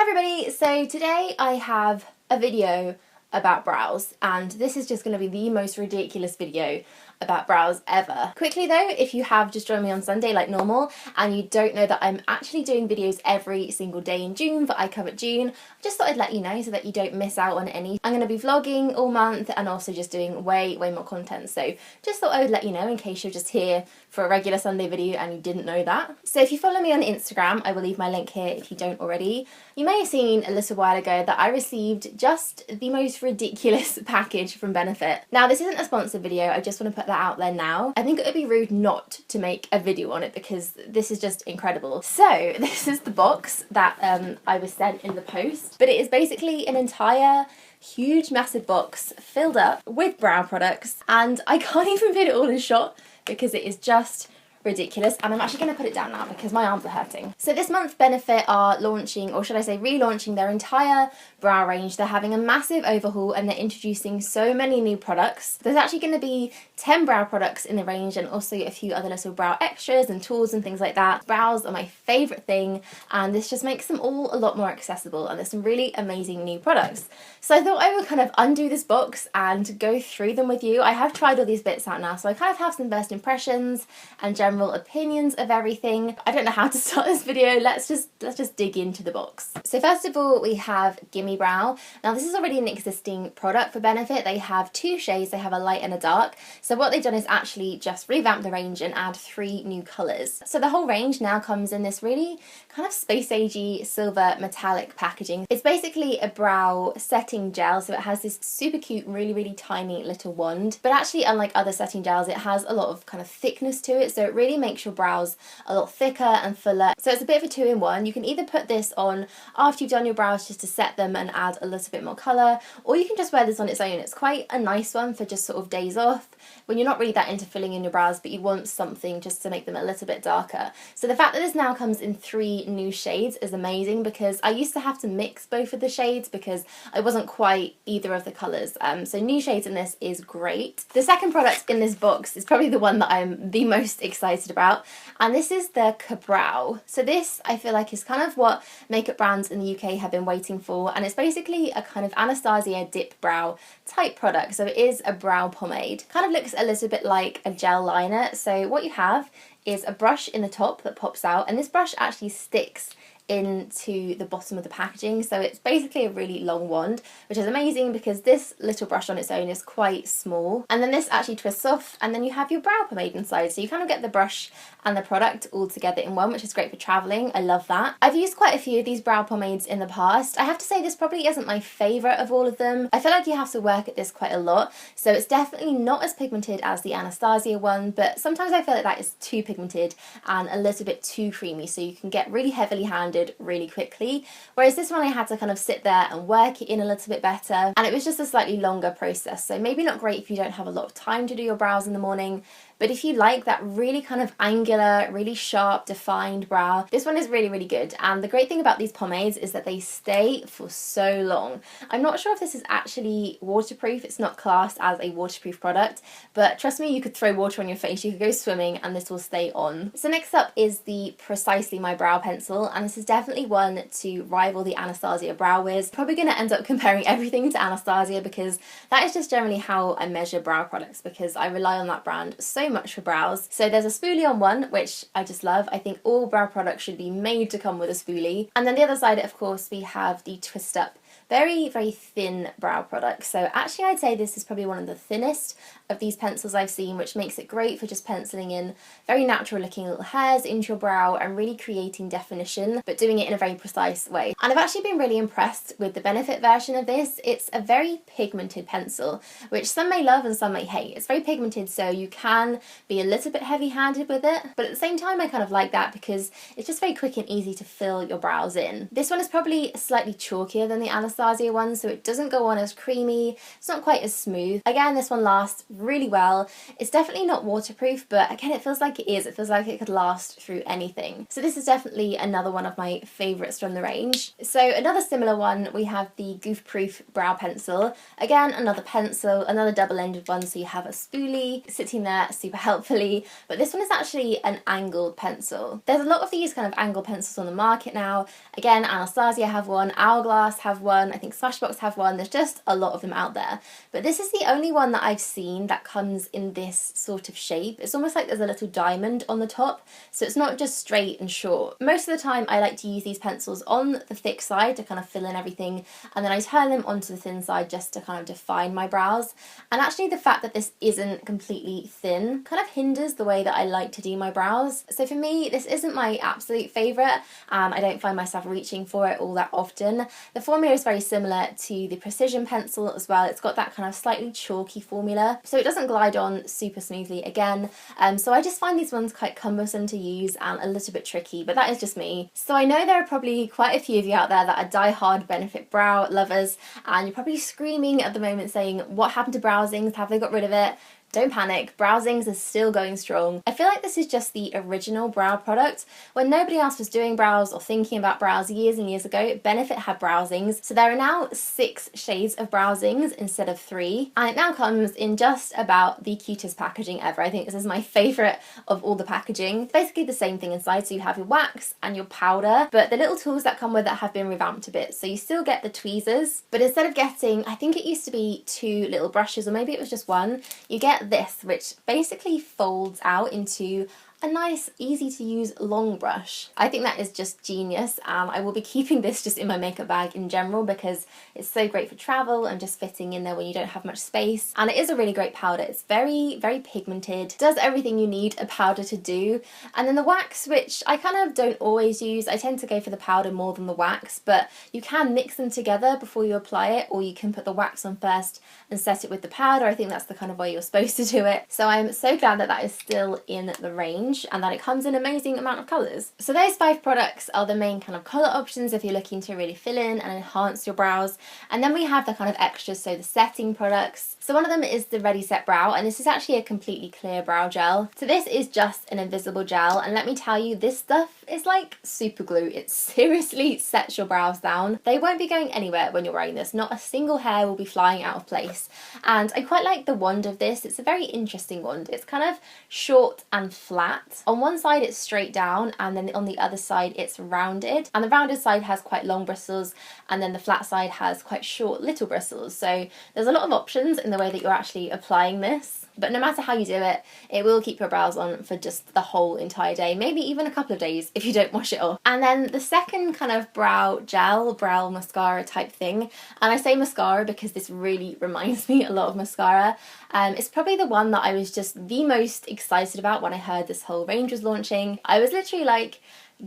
everybody, so today I have a video about brows, and this is just going to be the most ridiculous video about brows ever. Quickly though, if you have just joined me on Sunday like normal and you don't know that I'm actually doing videos every single day in June for I Covet June, I just thought I'd let you know so that you don't miss out on any. I'm going to be vlogging all month and also just doing way more content, so just thought I would let you know in case you're just here for a regular Sunday video and you didn't know that. So if you follow me on Instagram, I will leave my link here if you don't already. You may have seen a little while ago that I received just the most ridiculous package from Benefit. Now this isn't a sponsored video, I just want to put that out there now. I think it would be rude not to make a video on it because this is just incredible. So this is the box that I was sent in the post, but it is basically an entire huge massive box filled up with brow products, and I can't even fit it all in shot because it is just ridiculous, and I'm actually going to put it down now because my arms are hurting. So this month Benefit are launching, or should I say relaunching, their entire brow range. They're having a massive overhaul and they're introducing so many new products. There's actually going to be 10 brow products in the range and also a few other little brow extras and tools and things like that. Brows are my favourite thing, and this just makes them all a lot more accessible, and there's some really amazing new products. So I thought I would kind of undo this box and go through them with you. I have tried all these bits out now, so I kind of have some first impressions and general opinions of everything. I don't know how to start this video. Let's just dig into the box. So first of all, we have Gimme Brow. Now this is already an existing product for Benefit. They have two shades. They have a light and a dark. So what they've done is actually just revamp the range and add 3 new colours. So the whole range now comes in this really kind of space agey silver metallic packaging. It's basically a brow setting gel, so it has this super cute, really tiny little wand. But actually, unlike other setting gels, it has a lot of kind of thickness to it, so it really makes your brows a lot thicker and fuller. So it's a bit of a 2-in-1. You can either put this on after you've done your brows just to set them and add a little bit more colour, or you can just wear this on its own. It's quite a nice one for just sort of days off when you're not really that into filling in your brows but you want something just to make them a little bit darker. So the fact that this now comes in 3 new shades is amazing, because I used to have to mix both of the shades because I wasn't quite either of the colours. So new shades in this is great. The second product in this box is probably the one that I'm the most excited about, and this is the Kapow. So this, I feel like, is kind of what makeup brands in the UK have been waiting for, and it's basically a kind of Anastasia dip brow type product. So it is a brow pomade. Kind of looks a little bit like a gel liner. So what you have is a brush in the top that pops out, and this brush actually sticks into the bottom of the packaging, so it's basically a really long wand, which is amazing because this little brush on its own is quite small, and then this actually twists off and then you have your brow pomade inside, so you kind of get the brush and the product all together in one, which is great for travelling. I love that. I've used quite a few of these brow pomades in the past. I have to say this probably isn't my favourite of all of them. I feel like you have to work at this quite a lot, so it's definitely not as pigmented as the Anastasia one, but sometimes I feel like that is too pigmented and a little bit too creamy, so you can get really heavily handed really quickly, whereas this one I had to kind of sit there and work it in a little bit better, and it was just a slightly longer process, so maybe not great if you don't have a lot of time to do your brows in the morning. But if you like that really kind of angular, really sharp, defined brow, this one is really good. And the great thing about these pomades is that they stay for so long. I'm not sure if this is actually waterproof. It's not classed as a waterproof product, but trust me, you could throw water on your face, you could go swimming, and this will stay on. So next up is the Precisely My Brow Pencil, and this is definitely one to rival the Anastasia Brow Wiz. Probably going to end up comparing everything to Anastasia because that is just generally how I measure brow products, because I rely on that brand so much for brows. So there's a spoolie on one, which I just love. I think all brow products should be made to come with a spoolie. And then the other side, of course, we have the Twist Up very thin brow product. So actually I'd say this is probably one of the thinnest of these pencils I've seen, which makes it great for just penciling in very natural looking little hairs into your brow and really creating definition, but doing it in a very precise way. And I've actually been really impressed with the Benefit version of this. It's a very pigmented pencil, which some may love and some may hate. It's very pigmented, so you can be a little bit heavy-handed with it, but at the same time I kind of like that because it's just very quick and easy to fill your brows in. This one is probably slightly chalkier than the Anastasia one, so it doesn't go on as creamy, it's not quite as smooth. Again, this one lasts really well. It's definitely not waterproof, but again, it feels like it is. It feels like it could last through anything. So this is definitely another one of my favourites from the range. So another similar one, we have the Goof Proof Brow Pencil. Again, another pencil, another double-ended one, so you have a spoolie sitting there super helpfully, but this one is actually an angled pencil. There's a lot of these kind of angled pencils on the market now. Again, Anastasia have one, Hourglass have one, I think Smashbox have one, there's just a lot of them out there. But this is the only one that I've seen that comes in this sort of shape. It's almost like there's a little diamond on the top, so it's not just straight and short. Most of the time I like to use these pencils on the thick side to kind of fill in everything, and then I turn them onto the thin side just to kind of define my brows. And actually the fact that this isn't completely thin kind of hinders the way that I like to do my brows. So for me, this isn't my absolute favourite, and I don't find myself reaching for it all that often. The formula is very similar to the Precision pencil as well. It's got that kind of slightly chalky formula, so it doesn't glide on super smoothly again. So I just find these ones quite cumbersome to use and a little bit tricky, but that is just me. So I know there are probably quite a few of you out there that are die-hard Benefit brow lovers, and you're probably screaming at the moment saying, what happened to Browsings? Have they got rid of it? Don't panic, Browsings is still going strong. I feel like this is just the original brow product. When nobody else was doing brows or thinking about brows years and years ago, Benefit had Browsings. So there are now 6 shades of Browsings instead of 3. And it now comes in just about the cutest packaging ever. I think this is my favourite of all the packaging. It's basically the same thing inside, so you have your wax and your powder, but the little tools that come with it have been revamped a bit. So you still get the tweezers, but instead of getting, I think it used to be 2 little brushes, or maybe it was just 1, you get this, which basically folds out into a nice, easy to use long brush. I think that is just genius, and I will be keeping this just in my makeup bag in general because it's so great for travel and just fitting in there when you don't have much space. And it is a really great powder. It's very, very pigmented, does everything you need a powder to do. And then the wax, which I kind of don't always use, I tend to go for the powder more than the wax, but you can mix them together before you apply it, or you can put the wax on first and set it with the powder. I think that's the kind of way you're supposed to do it. So I'm so glad that that is still in the range and that it comes in an amazing amount of colours. So those 5 products are the main kind of colour options if you're looking to really fill in and enhance your brows. And then we have the kind of extras, so the setting products. So one of them is the Ready Set Brow, and this is actually a completely clear brow gel. So this is just an invisible gel, and let me tell you, this stuff is like super glue. It seriously sets your brows down. They won't be going anywhere when you're wearing this. Not a single hair will be flying out of place. And I quite like the wand of this. It's a very interesting wand. It's kind of short and flat. On one side it's straight down, and then on the other side it's rounded, and the rounded side has quite long bristles, and then the flat side has quite short little bristles. So there's a lot of options in the way that you're actually applying this, but no matter how you do it, it will keep your brows on for just the whole entire day, maybe even a couple of days if you don't wash it off. And then the second kind of brow gel, brow mascara type thing, and I say mascara because this really reminds me a lot of mascara. It's probably the one that I was just the most excited about when I heard this whole range was launching. I was literally like,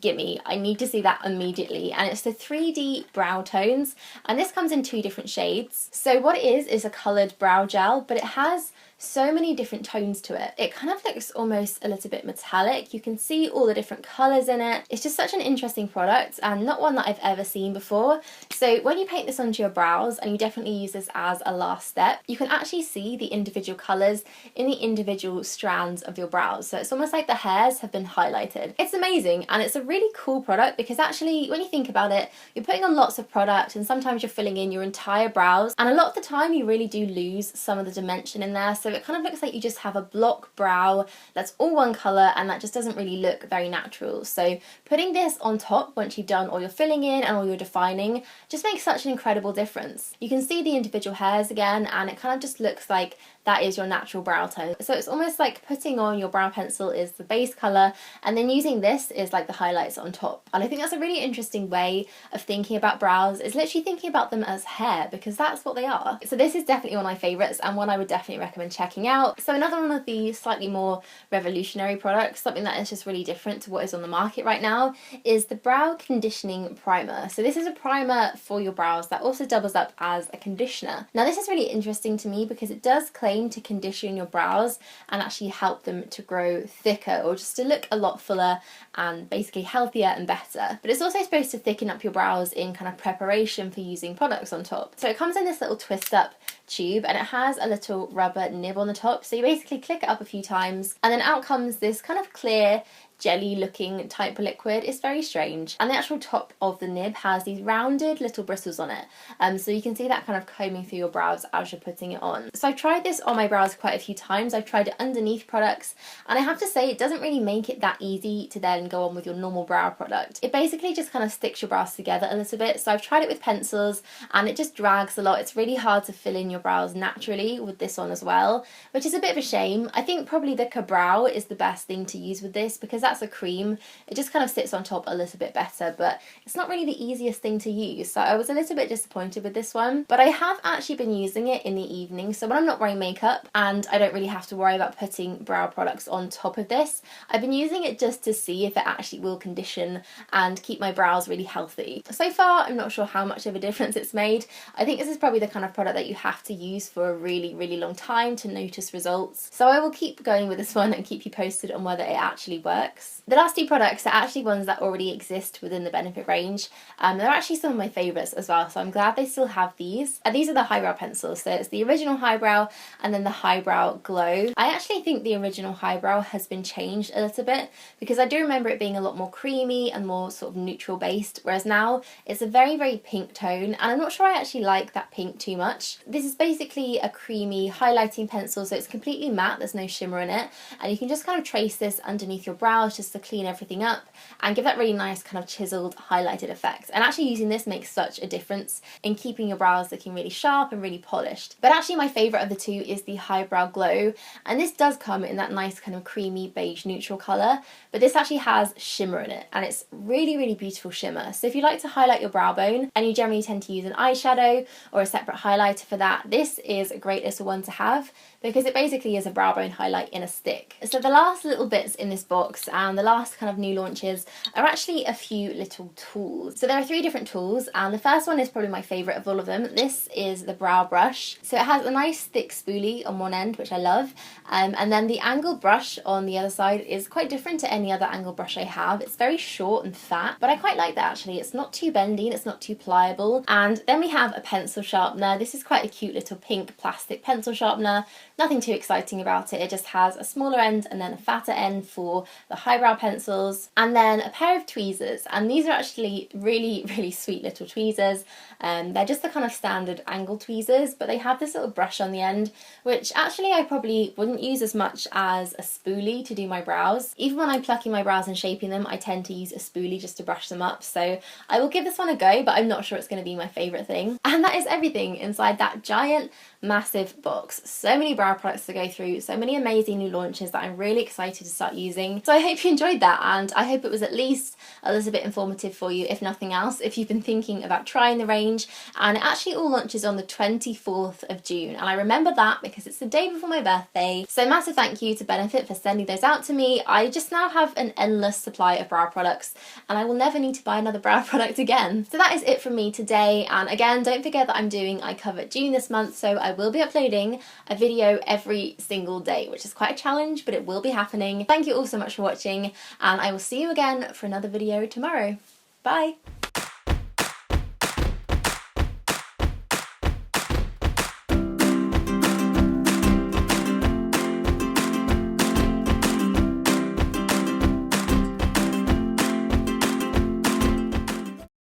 gimme, I need to see that immediately. And it's the 3D brow tones, and this comes in 2 different shades. So what it is a coloured brow gel, but it has so many different tones to it. It kind of looks almost a little bit metallic. You can see all the different colours in it. It's just such an interesting product, and not one that I've ever seen before. So when you paint this onto your brows, and you definitely use this as a last step, you can actually see the individual colours in the individual strands of your brows. So it's almost like the hairs have been highlighted. It's amazing, and it's a really cool product because actually when you think about it, you're putting on lots of product and sometimes you're filling in your entire brows, and a lot of the time you really do lose some of the dimension in there. So it kind of looks like you just have a block brow that's all one colour, and that just doesn't really look very natural. So putting this on top once you've done all your filling in and all your defining just makes such an incredible difference. You can see the individual hairs again, and it kind of just looks like that is your natural brow tone. So it's almost like putting on your brow pencil is the base colour, and then using this is like the highlights on top. And I think that's a really interesting way of thinking about brows, is literally thinking about them as hair, because that's what they are. So this is definitely one of my favourites, and one I would definitely recommend checking out. So another one of the slightly more revolutionary products, something that is just really different to what is on the market right now, is the Brow Conditioning Primer. So this is a primer for your brows that also doubles up as a conditioner. Now this is really interesting to me because it does claim claim to condition your brows and actually help them to grow thicker or just to look a lot fuller and basically healthier and better. But it's also supposed to thicken up your brows in kind of preparation for using products on top. So it comes in this little twist up tube and it has a little rubber nib on the top, so you basically click it up a few times and then out comes this kind of clear jelly looking type of liquid. It's very strange, and the actual top of the nib has these rounded little bristles on it, so you can see that kind of combing through your brows as you're putting it on. So I've tried this on my brows quite a few times. I've tried it underneath products and I have to say it doesn't really make it that easy to then go on with your normal brow product. It basically just kind of sticks your brows together a little bit. So I've tried it with pencils and it just drags a lot. It's really hard to fill in your brows naturally with this on as well, which is a bit of a shame. I think probably the Kapow is the best thing to use with this because that's a cream. It just kind of sits on top a little bit better, but it's not really the easiest thing to use, so I was a little bit disappointed with this one. But I have actually been using it in the evening, so when I'm not wearing makeup and I don't really have to worry about putting brow products on top of this, I've been using it just to see if it actually will condition and keep my brows really healthy. So far I'm not sure how much of a difference it's made. I think this is probably the kind of product that you have to use for a really long time to notice results, so I will keep going with this one and keep you posted on whether it actually works. The last two products are actually ones that already exist within the Benefit range. They're actually some of my favourites as well, so I'm glad they still have these. These are the highbrow pencils, so it's the original highbrow and then the highbrow glow. I actually think the original highbrow has been changed a little bit because I do remember it being a lot more creamy and more sort of neutral based, whereas now it's a very pink tone, and I'm not sure I actually like that pink too much. This is basically a creamy highlighting pencil, so it's completely matte, there's no shimmer in it, and you can just kind of trace this underneath your brows just to clean everything up and give that really nice kind of chiseled highlighted effect. And actually using this makes such a difference in keeping your brows looking really sharp and really polished. But actually my favourite of the two is the highbrow glow, and this does come in that nice kind of creamy beige neutral colour, but this actually has shimmer in it and it's really beautiful shimmer. So if you like to highlight your brow bone and you generally tend to use an eyeshadow or a separate highlighter for that, this is a great little one to have because it basically is a brow bone highlight in a stick. So the last little bits in this box and the last kind of new launches are actually a few little tools. So there are 3 different tools, and the first one is probably my favourite of all of them. This is the brow brush. So it has a nice thick spoolie on one end, which I love, and then the angled brush on the other side is quite different to any other angled brush I have. It's very short and fat, but I quite like that actually. It's not too bendy and it's not too pliable. And then we have a pencil sharpener. This is quite a cute little pink plastic pencil sharpener. Nothing too exciting about it. It just has a smaller end and then a fatter end for the highbrow pencils, and then a pair of tweezers, and these are actually really sweet little tweezers. They're just the kind of standard angle tweezers, but they have this little brush on the end, which actually I probably wouldn't use as much as a spoolie to do my brows. Even when I'm plucking my brows and shaping them, I tend to use a spoolie just to brush them up, so I will give this one a go, but I'm not sure it's going to be my favourite thing. And that is everything inside that giant massive box. So many brow products to go through, so many amazing new launches that I'm really excited to start using. So I hope you enjoyed that, and I hope it was at least a little bit informative for you, if nothing else, if you've been thinking about trying the range. And it actually all launches on the 24th of June, and I remember that because it's the day before my birthday. So massive thank you to Benefit for sending those out to me. I just now have an endless supply of brow products and I will never need to buy another brow product again. So that is it from me today, and again, don't forget that I'm doing I Covet June this month, so I will be uploading a video every single day, which is quite a challenge, but it will be happening. Thank you all so much for watching, and I will see you again for another video tomorrow. Bye!